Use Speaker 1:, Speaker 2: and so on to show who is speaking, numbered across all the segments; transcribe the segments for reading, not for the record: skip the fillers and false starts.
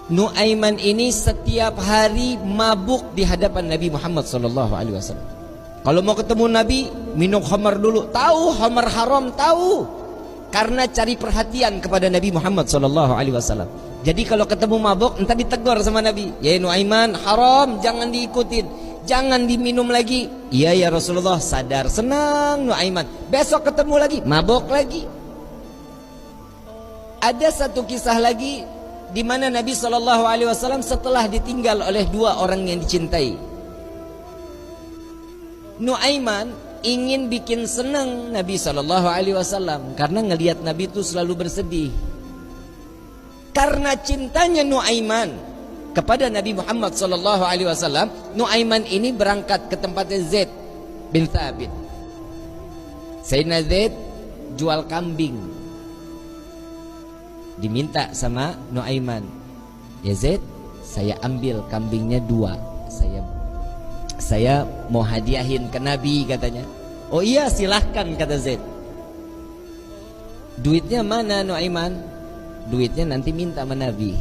Speaker 1: Nuaiman ini setiap hari mabuk di hadapan Nabi Muhammad SAW. Kalau mau ketemu Nabi, minum khamar dulu. Tahu khamar haram, tahu. Karena cari perhatian kepada Nabi Muhammad SAW. Jadi kalau ketemu mabuk, entah ditegur sama Nabi. Ya Nuaiman, haram, jangan diikutin, jangan diminum lagi. Iya ya Rasulullah, sadar, senang Nuaiman. Besok ketemu lagi, mabuk lagi. Ada satu kisah lagi di mana Nabi SAW setelah ditinggal oleh dua orang yang dicintai. Nuaiman ingin bikin senang Nabi SAW karena ngelihat Nabi itu selalu bersedih. Karena cintanya Nuaiman kepada Nabi Muhammad SAW, Nuaiman ini berangkat ke tempatnya Zaid bin Thabit. Sayyidina Zaid jual kambing, diminta sama Nuaiman, ya Zaid, saya ambil kambingnya 2, saya mau hadiahin ke Nabi katanya. Oh iya silahkan kata Zaid. Duitnya mana Nuaiman? Duitnya nanti minta sama Nabi.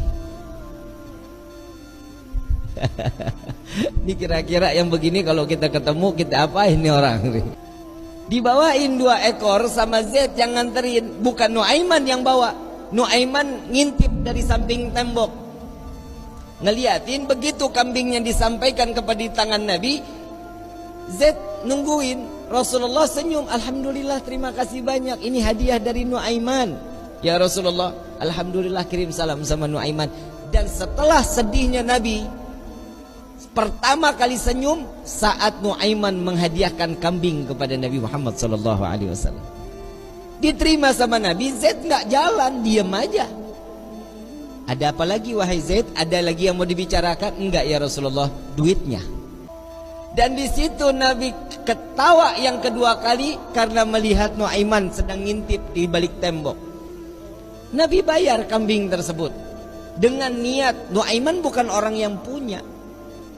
Speaker 1: Ini kira-kira yang begini kalau kita ketemu kita apain nih orang? Dibawain 2 ekor sama Zaid yang nganterin, bukan Nuaiman yang bawa. Nuaiman ngintip dari samping tembok, ngeliatin. Begitu kambingnya disampaikan kepada tangan Nabi, Zaid nungguin. Rasulullah senyum, alhamdulillah, terima kasih banyak, ini hadiah dari Nuaiman. Ya Rasulullah, alhamdulillah, kirim salam sama Nuaiman. Dan setelah sedihnya Nabi, pertama kali senyum saat Nuaiman menghadiahkan kambing kepada Nabi Muhammad SAW. Diterima sama Nabi. Zaid nggak jalan, diam aja. Ada apa lagi wahai Zaid? Ada lagi yang mau dibicarakan? Enggak ya Rasulullah, duitnya. Dan di situ Nabi ketawa yang kedua kali karena melihat Nuaiman sedang ngintip di balik tembok. Nabi bayar kambing tersebut dengan niat Nuaiman bukan orang yang punya.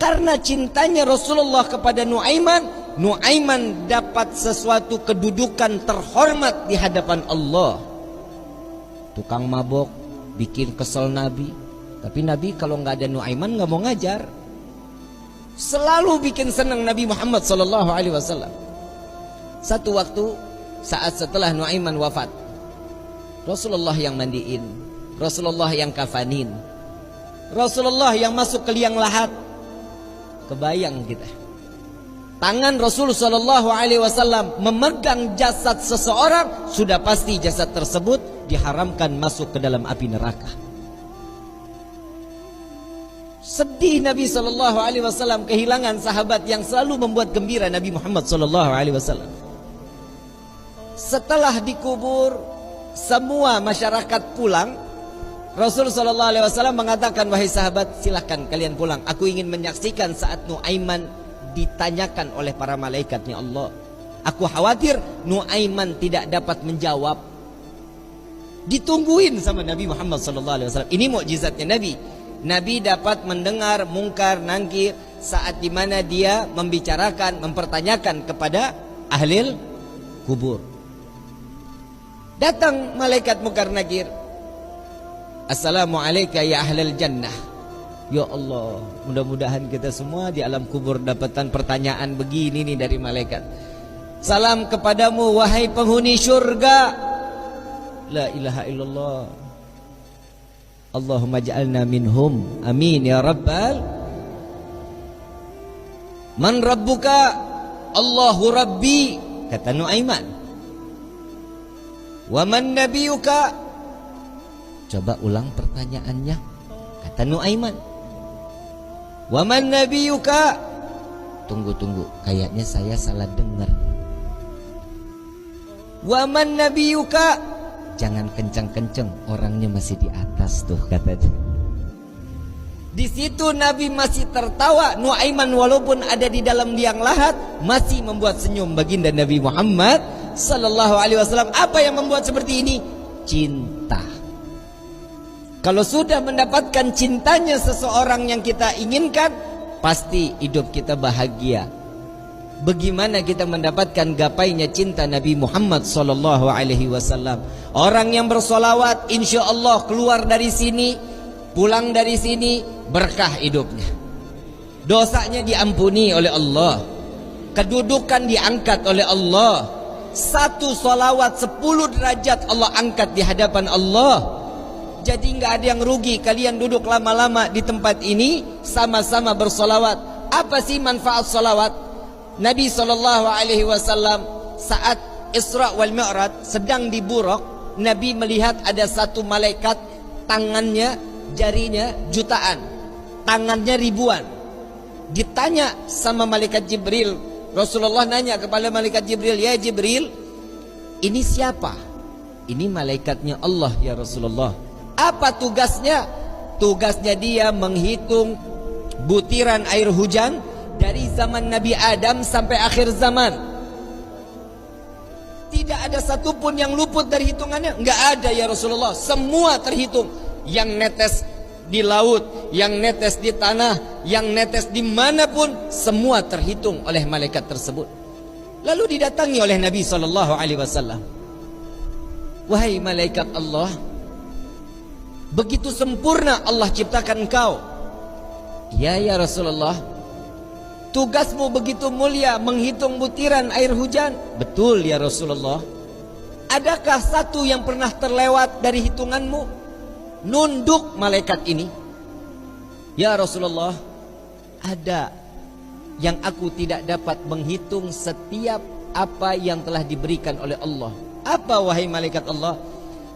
Speaker 1: Karena cintanya Rasulullah kepada Nuaiman, Nuaiman dapat sesuatu kedudukan terhormat di hadapan Allah. Tukang mabok bikin kesel Nabi, tapi Nabi kalau nggak ada Nuaiman nggak mau ngajar. Selalu bikin senang Nabi Muhammad SAW. Satu waktu saat setelah Nuaiman wafat, Rasulullah yang mandiin, Rasulullah yang kafanin, Rasulullah yang masuk ke liang lahat. Kebayang kita, tangan Rasul SAW memegang jasad seseorang, sudah pasti jasad tersebut diharamkan masuk ke dalam api neraka. Sedih Nabi SAW kehilangan sahabat yang selalu membuat gembira Nabi Muhammad SAW. Setelah dikubur, semua masyarakat pulang. Rasul SAW mengatakan, wahai sahabat, silahkan kalian pulang. Aku ingin menyaksikan saat Nuaiman ditanyakan oleh para malaikatnya Allah. Aku khawatir Nuaiman tidak dapat menjawab. Ditungguin sama Nabi Muhammad SAW. Ini mukjizatnya Nabi. Nabi dapat mendengar mungkar nangkir saat dimana dia membicarakan, mempertanyakan kepada ahli kubur. Datang malaikat mungkar nakir. Assalamualaikum ya ahlal jannah. Ya Allah, mudah-mudahan kita semua di alam kubur dapatan pertanyaan begini nih dari malaikat. Salam kepadamu wahai penghuni syurga. La ilaha illallah. Allahumma ja'alna minhum. Amin ya rabbal. Man rabbuka? Allahu rabbi, kata Nuaiman. Wa man nabiyuka? Coba ulang pertanyaannya, kata Nuaiman. Wa man nabiyuka? Tunggu, kayaknya saya salah dengar. Wa man nabiyuka? Jangan kencang-kencang, orangnya masih di atas tuh, katanya. Di situ Nabi masih tertawa. Nuaiman walaupun ada di dalam liang lahat masih membuat senyum baginda Nabi Muhammad SAW. Apa yang membuat seperti ini? Cinta. Kalau sudah mendapatkan cintanya seseorang yang kita inginkan, pasti hidup kita bahagia. Bagaimana kita mendapatkan gapainya cinta Nabi Muhammad SAW? Orang yang bersolawat, insya Allah keluar dari sini pulang dari sini berkah hidupnya, dosanya diampuni oleh Allah, kedudukan diangkat oleh Allah. Satu salawat 10 derajat Allah angkat di hadapan Allah. Jadi nggak ada yang rugi. Kalian duduk lama-lama di tempat ini sama-sama bersolawat. Apa sih manfaat solawat? Nabi SAW saat Isra wal Mi'raj sedang di Buraq, Nabi melihat ada satu malaikat, tangannya, jarinya jutaan, tangannya ribuan. Ditanya sama malaikat Jibril, Rasulullah nanya kepada malaikat Jibril, ya Jibril, ini siapa? Ini malaikatnya Allah ya Rasulullah. Apa tugasnya? Tugasnya dia menghitung butiran air hujan dari zaman Nabi Adam sampai akhir zaman. Tidak ada satupun yang luput dari hitungannya. Enggak ada ya Rasulullah. Semua terhitung. Yang netes di laut, yang netes di tanah, yang netes dimanapun, semua terhitung oleh malaikat tersebut. Lalu didatangi oleh Nabi SAW. Wahai malaikat Allah, begitu sempurna Allah ciptakan engkau. Ya Rasulullah, tugasmu begitu mulia menghitung butiran air hujan. Betul ya Rasulullah. Adakah satu yang pernah terlewat dari hitunganmu? Nunduk malaikat ini, ya Rasulullah, ada yang aku tidak dapat menghitung setiap apa yang telah diberikan oleh Allah. Apa wahai malaikat Allah?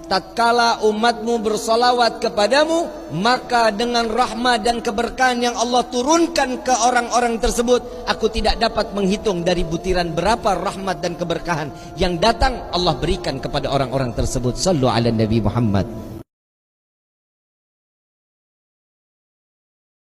Speaker 1: Tatkala umatmu bersolawat kepadamu, maka dengan rahmat dan keberkahan yang Allah turunkan ke orang-orang tersebut, aku tidak dapat menghitung dari butiran berapa rahmat dan keberkahan yang datang Allah berikan kepada orang-orang tersebut. Sallu ala Nabi Muhammad.